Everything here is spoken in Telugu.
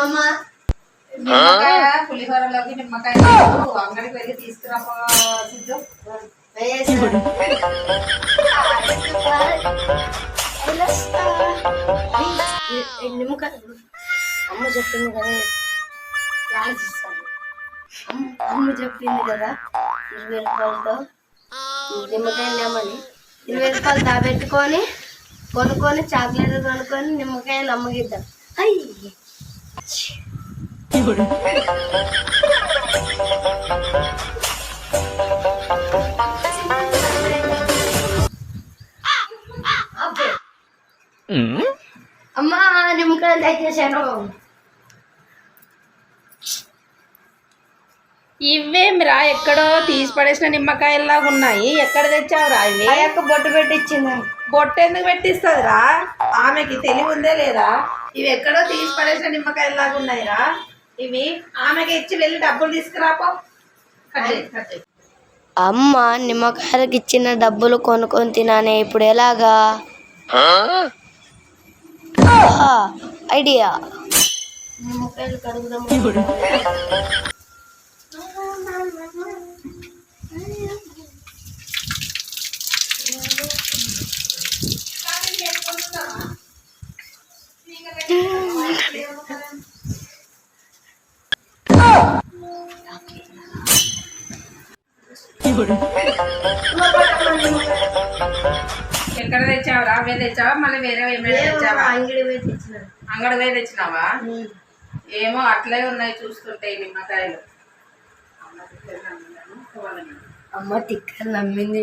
అమ్మా నిమ్మకాయ పులిహోరలోకి నిమ్మకాయ అంగడికి వెళ్ళి తీసుకురాపో. నిమ్మకాయ అమ్మ చెప్పింది కదా, రాసిస్తాను. అమ్మ చెప్పింది కదా 20 రూపాయలతో నిమ్మకాయలు లేమని. 20 రూపాయలు దాబెట్టుకొని కొనుక్కొని చాక్లెట్ కొనుక్కొని నిమ్మకాయలు అమ్మగిద్దాం. అయ్యి అమ్మా నిమ్మకాయలు తెచ్చేసాను. ఇవేమిరా ఎక్కడో తీసి పడేసిన నిమ్మకాయల్లాగా ఉన్నాయి. ఎక్కడ తెచ్చావురా ఇవి? ఆ యొక్క బొట్టు పెట్టించింది. బొట్టు ఎందుకు పెట్టిస్తుందిరా? ఆమెకి తెలివి ఉందే లేదా? ఇవి ఎక్కడో తీసి పడేసిన నిమ్మకాయల్లాగా ఉన్నాయిరా. ఇవి ఆమెకి ఇచ్చి వెళ్ళి డబ్బులు తీసుకురాపో. అమ్మ నిమ్మకాయలకి ఇచ్చిన డబ్బులు కొనుక్కొని తినానే, ఇప్పుడు ఎలాగా? ఐడియా. నిమ్మకాయలు కడుగుదాం. ఎక్కడ తెచ్చావురా? అవే తెచ్చావా మళ్ళీ వేరే ఏమైనా తెచ్చావా? అంగడి పోయి తెచ్చినావా? ఏమో అట్లే ఉన్నాయి చూస్తుంటే నిమ్మకాయలు. అమ్మ తిక్క నమ్మింది.